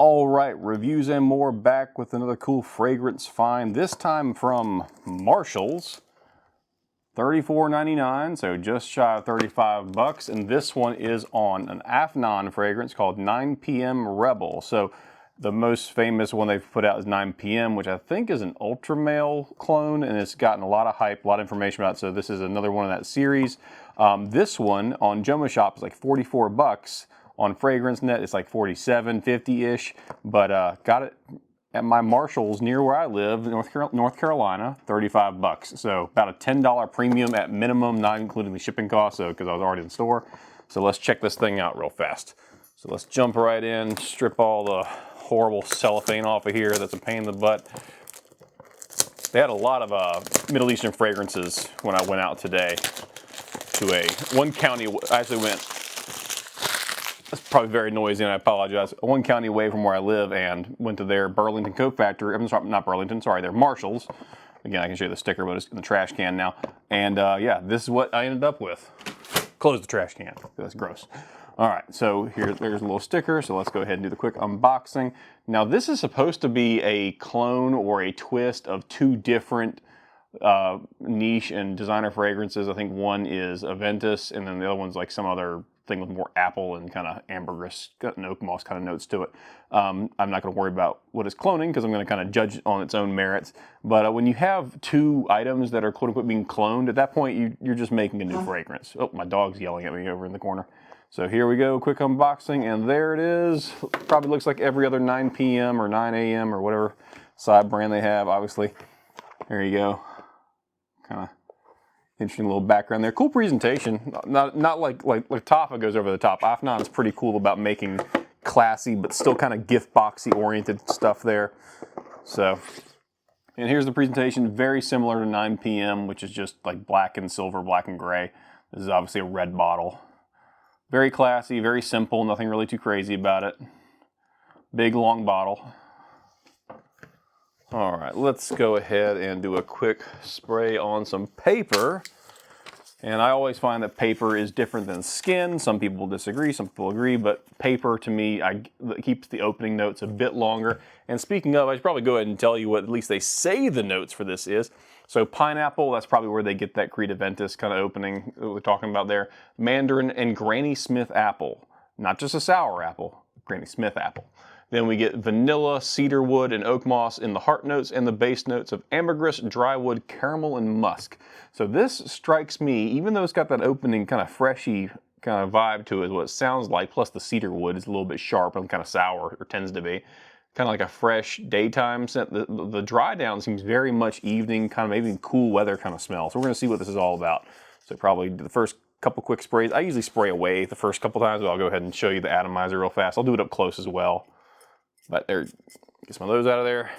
All right, reviews and more, back with another cool fragrance find, this time from Marshall's. $34.99, so just shy of 35 bucks, and this one is on an Afnan fragrance called 9 PM Rebel. So the most famous one they've put out is 9 PM, which I think is an ultra male clone, and it's gotten a lot of hype, a lot of information about it, so this is another one of that series. This one on Joma Shop is like 44 bucks. On FragranceNet, it's like 47, 50-ish, but got it at my Marshall's near where I live, North Carolina, 35 bucks. So about a $10 premium at minimum, not including the shipping cost, so because I was already in the store. So let's check this thing out real fast. So let's jump right in, strip all the horrible cellophane off of here. That's a pain in the butt. They had a lot of Middle Eastern fragrances when I went out today to one county. I actually went. It's probably very noisy, and I apologize. One county away from where I live, and went to their Burlington Coat Factory. I'm sorry, not Burlington. Sorry, their Marshalls. Again, I can show you the sticker, but it's in the trash can now. And yeah, this is what I ended up with. Close the trash can. That's gross. All right, so there's a little sticker. So let's go ahead and do the quick unboxing. Now, this is supposed to be a clone or a twist of two different niche and designer fragrances. I think one is Aventus, and then the other one's like some other thing with more apple and kind of ambergris and oakmoss kind of notes to it. I'm not going to worry about what it's cloning because I'm going to kind of judge it on its own merits. But when you have two items that are quote unquote being cloned, at that point you're just making a new fragrance. Oh, my dog's yelling at me over in the corner. So here we go, quick unboxing, and there it is. Probably looks like every other 9 PM or 9 AM or whatever side brand they have, obviously. There you go. Kind of interesting little background there. Cool presentation. Not like Tafa goes over the top. Afnan's pretty cool about making classy but still kind of gift boxy oriented stuff there. So, and here's the presentation. Very similar to 9 PM, which is just like black and silver, black and gray. This is obviously a red bottle. Very classy, very simple. Nothing really too crazy about it. Big long bottle. All right, let's go ahead and do a quick spray on some paper. And I always find that paper is different than skin. Some people disagree, some people agree, but paper to me keeps the opening notes a bit longer. And speaking of, I should probably go ahead and tell you what at least they say the notes for this is. So pineapple, that's probably where they get that Creed Aventus kind of opening that we're talking about there. Mandarin and Granny Smith apple. Not just a sour apple, Granny Smith apple. Then we get vanilla, cedarwood, and oak moss in the heart notes, and the base notes of ambergris, drywood, caramel, and musk. So this strikes me, even though it's got that opening kind of freshy kind of vibe to it, what it sounds like, plus the cedarwood is a little bit sharp and kind of sour, or tends to be. Kind of like a fresh daytime scent. The dry down seems very much evening, kind of maybe cool weather kind of smell. So we're going to see what this is all about. So probably the first couple quick sprays. I usually spray away the first couple times, but I'll go ahead and show you the atomizer real fast. I'll do it up close as well. But there, get some of those out of there.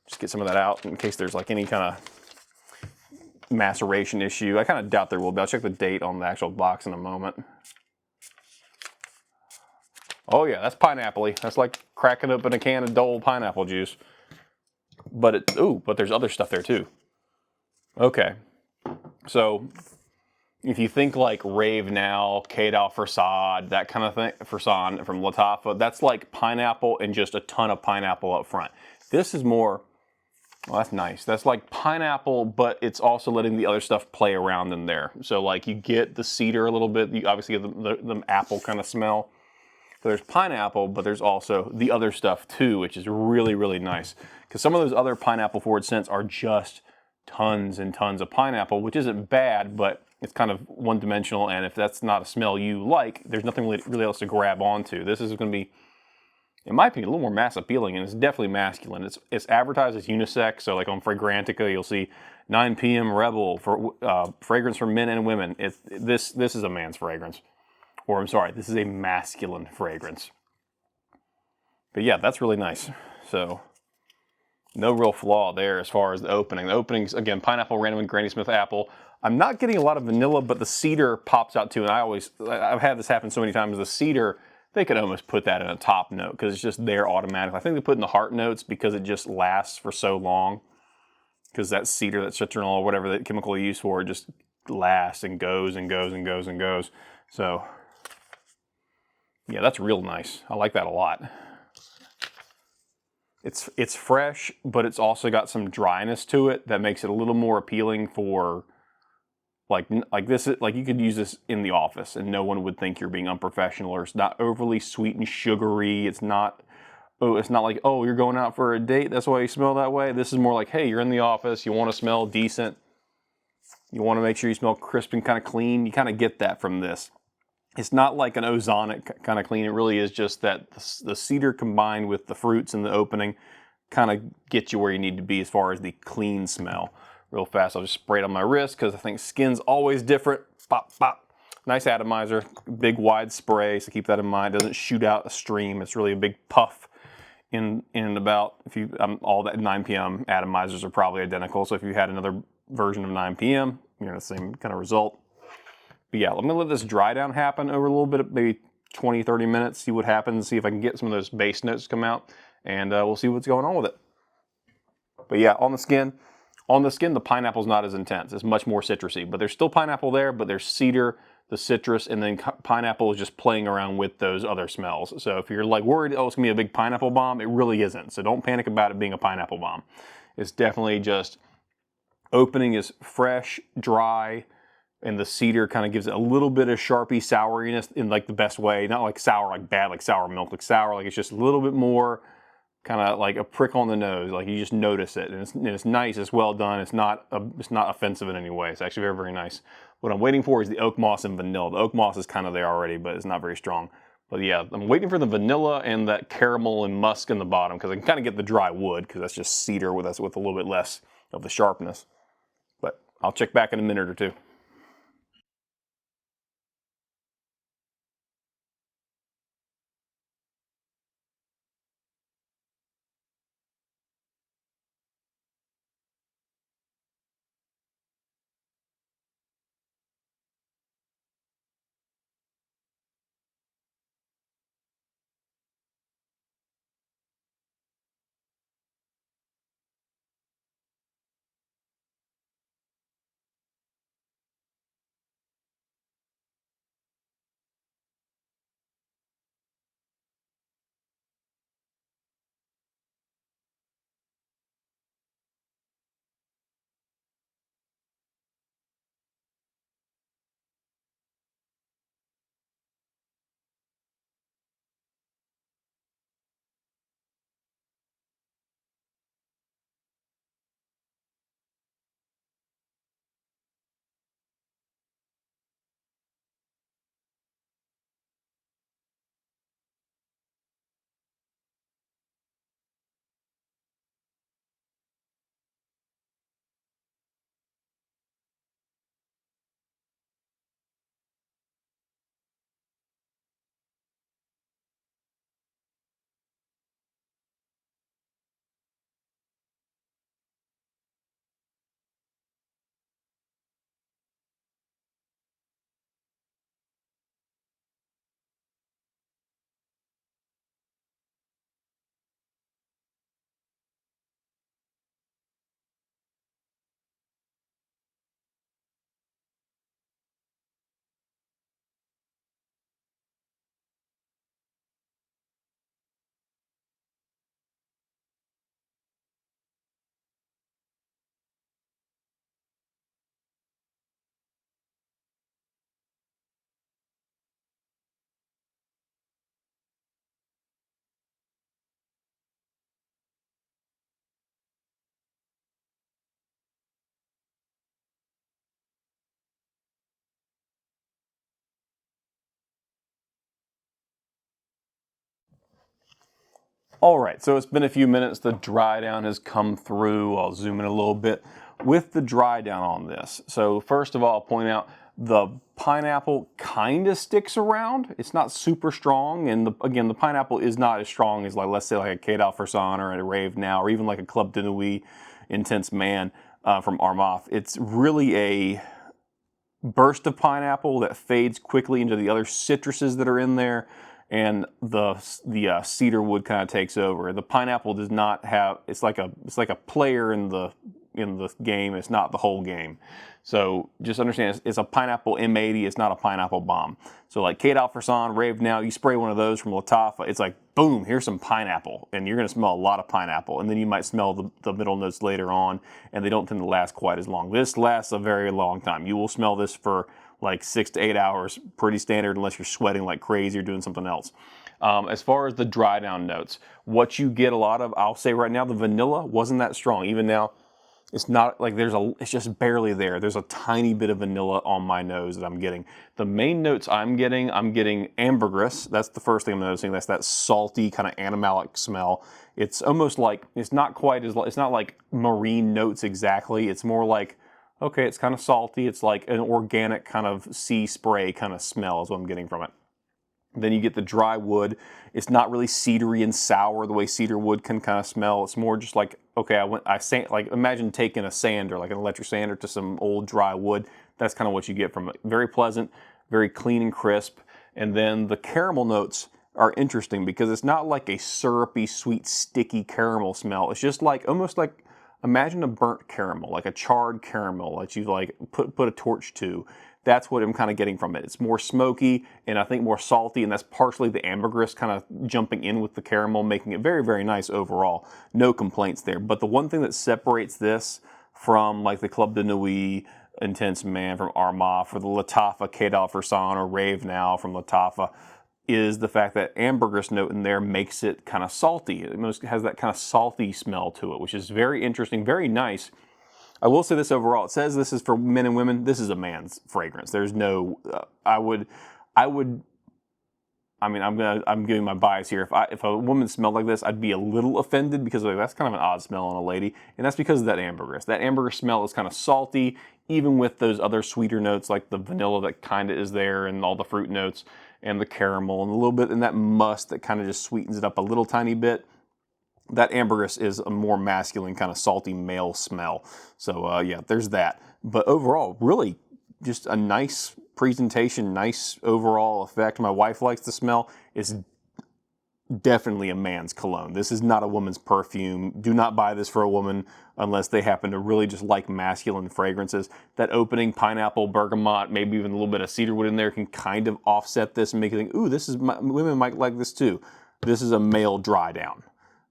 Just get some of that out in case there's like any kind of maceration issue. I kind of doubt there will be. I'll check the date on the actual box in a moment. Oh yeah, that's pineapple-y. That's like cracking open a can of Dole pineapple juice. But but there's other stuff there too. Okay, so if you think like Rave Now, Cadal Farsad, that kind of thing, Farsan from Latafa, that's like pineapple and just a ton of pineapple up front. This is more, well, that's nice. That's like pineapple, but it's also letting the other stuff play around in there. So like you get the cedar a little bit, you obviously get the apple kind of smell. So there's pineapple, but there's also the other stuff too, which is really, really nice. Because some of those other pineapple forward scents are just tons and tons of pineapple, which isn't bad, but it's kind of one-dimensional, and if that's not a smell you like, there's nothing really else to grab onto. This is going to be, in my opinion, a little more mass appealing, and it's definitely masculine. It's advertised as unisex, so like on Fragrantica, you'll see 9 PM Rebel for fragrance for men and women. This is a man's fragrance. Or I'm sorry, this is a masculine fragrance. But yeah, that's really nice. So no real flaw there as far as the opening. The opening's, again, pineapple, random, and Granny Smith apple. I'm not getting a lot of vanilla, but the cedar pops out too. And I've had this happen so many times. The cedar, they could almost put that in a top note because it's just there automatically. I think they put in the heart notes because it just lasts for so long. Because that cedar, that citronal, or whatever that chemical you use for it, just lasts and goes and goes and goes and goes. So yeah, that's real nice. I like that a lot. it's fresh, but it's also got some dryness to it that makes it a little more appealing for like this. Like you could use this in the office and no one would think you're being unprofessional, or it's not overly sweet and sugary. It's not like, oh, you're going out for a date, that's why you smell that way. This is more like, hey, you're in the office, you want to smell decent, you want to make sure you smell crisp and kind of clean. You kind of get that from this. It's not like an ozonic kind of clean. It really is just that the cedar combined with the fruits and the opening kind of gets you where you need to be as far as the clean smell. Real fast, I'll just spray it on my wrist because I think skin's always different. Pop, pop. Nice atomizer, big wide spray, so keep that in mind. It doesn't shoot out a stream. It's really a big puff in about, if you, all that 9 p.m. atomizers are probably identical. So if you had another version of 9 p.m., you're gonna the same kind of result. But yeah, I'm gonna let this dry down happen over a little bit, maybe 20, 30 minutes, see what happens, see if I can get some of those base notes to come out, and we'll see what's going on with it. But yeah, on the skin, the pineapple's not as intense. It's much more citrusy, but there's still pineapple there, but there's cedar, the citrus, and then pineapple is just playing around with those other smells. So if you're like worried, oh, it's gonna be a big pineapple bomb, it really isn't. So don't panic about it being a pineapple bomb. It's definitely just, opening is fresh, dry, and the cedar kind of gives it a little bit of Sharpie souriness in like the best way. Not like sour, like bad, like sour milk, like sour, like it's just a little bit more kind of like a prick on the nose. Like you just notice it, and it's nice, it's well done. It's not offensive in any way. It's actually very, very nice. What I'm waiting for is the oak moss and vanilla. The oak moss is kind of there already, but it's not very strong. But yeah, I'm waiting for the vanilla and that caramel and musk in the bottom because I can kind of get the dry wood because that's just cedar with a little bit less of the sharpness. But I'll check back in a minute or two. All right, so it's been a few minutes. The dry down has come through. I'll zoom in a little bit with the dry down on this. So first of all, I'll point out the pineapple kind of sticks around. It's not super strong, and again, the pineapple is not as strong as, like, let's say, like a Creed Aventus or a Rave Now, or even like a Club de Nuit Intense Man from Armaf. It's really a burst of pineapple that fades quickly into the other citruses that are in there, and the cedar wood kind of takes over. The pineapple does not have, it's like a player in the in the game. It's not the whole game. So just understand it's a pineapple M80. It's not a pineapple bomb. So like Creed Aventus, Rave Now, you spray one of those from Lattafa, it's like, boom, here's some pineapple. And you're going to smell a lot of pineapple. And then you might smell the middle notes later on, and they don't tend to last quite as long. This lasts a very long time. You will smell this for like 6 to 8 hours, pretty standard, unless you're sweating like crazy or doing something else. As far as the dry down notes, what you get a lot of, I'll say right now, the vanilla wasn't that strong. Even now, it's not like it's just barely there. There's a tiny bit of vanilla on my nose that I'm getting. The main notes I'm getting ambergris. That's the first thing I'm noticing. That's that salty kind of animalic smell. It's almost like, it's not like marine notes exactly. It's more like, okay, it's kind of salty. It's like an organic kind of sea spray kind of smell is what I'm getting from it. Then you get the dry wood. It's not really cedary and sour the way cedar wood can kind of smell. It's more just like, okay, like imagine taking a sander, like an electric sander, to some old dry wood. That's kind of what you get from it. Very pleasant, very clean and crisp. And then the caramel notes are interesting because it's not like a syrupy, sweet, sticky caramel smell. It's just like, almost like, imagine a burnt caramel, like a charred caramel that you like put a torch to. That's what I'm kind of getting from it. It's more smoky and I think more salty, and that's partially the ambergris kind of jumping in with the caramel, making it very, very nice overall. No complaints there. But the one thing that separates this from like the Club de Nuit Intense Man from Armaf, or the Lattafa Creed Aventus or Rave Now from Lattafa, is the fact that ambergris note in there makes it kind of salty. It has that kind of salty smell to it, which is very interesting, very nice. I will say this overall. It says this is for men and women. This is a man's fragrance. There's no, I'm giving my bias here. If a woman smelled like this, I'd be a little offended because like, that's kind of an odd smell on a lady. And that's because of that ambergris. That ambergris smell is kind of salty, even with those other sweeter notes like the vanilla that kind of is there and all the fruit notes and the caramel and a little bit in that musk that kind of just sweetens it up a little tiny bit. That ambergris is a more masculine kind of salty male smell. So yeah, there's that. But overall, really just a nice presentation, nice overall effect. My wife likes the smell. It's definitely a man's cologne. This is not a woman's perfume. Do not buy this for a woman unless they happen to really just like masculine fragrances. That opening pineapple, bergamot, maybe even a little bit of cedarwood in there can kind of offset this and make you think, ooh, women might like this too. This is a male dry down.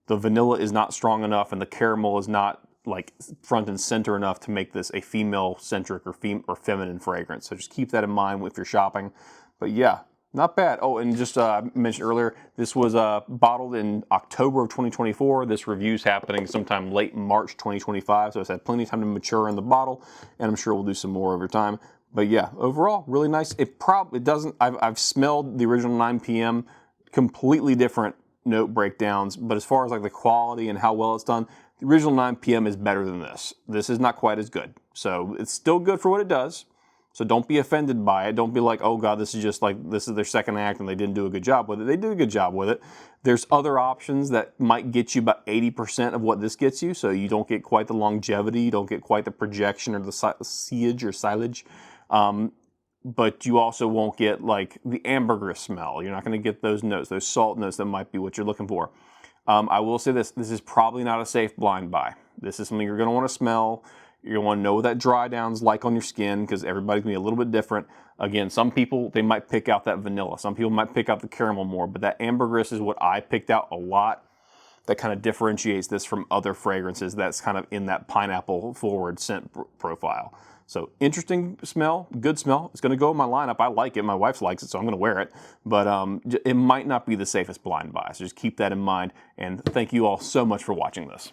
The vanilla is not strong enough and the caramel is not like front and center enough to make this a female-centric or feminine fragrance. So just keep that in mind if you're shopping. But yeah, not bad. Oh, and just mentioned earlier, this was bottled in October of 2024. This review's happening sometime late March 2025. So it's had plenty of time to mature in the bottle, and I'm sure we'll do some more over time. But yeah, overall, really nice. It doesn't, I've smelled the original 9 p.m. completely different note breakdowns, but as far as like the quality and how well it's done, the original 9 p.m. is better than this. This is not quite as good. So it's still good for what it does. So don't be offended by it. Don't be like, oh God, this is just like, this is their second act and they didn't do a good job with it. They did a good job with it. There's other options that might get you about 80% of what this gets you. So you don't get quite the longevity. You don't get quite the projection or the silage. But you also won't get like the ambergris smell. You're not going to get those notes, those salt notes that might be what you're looking for. I will say this is probably not a safe blind buy. This is something you're going to want to smell. You're going to want to know what that dry down's like on your skin because everybody's going to be a little bit different. Again, some people, they might pick out that vanilla. Some people might pick out the caramel more, but that ambergris is what I picked out a lot. That kind of differentiates this from other fragrances that's kind of in that pineapple forward scent profile. So interesting smell, good smell. It's going to go in my lineup. I like it. My wife likes it, so I'm going to wear it. But it might not be the safest blind buy. So just keep that in mind. And thank you all so much for watching this.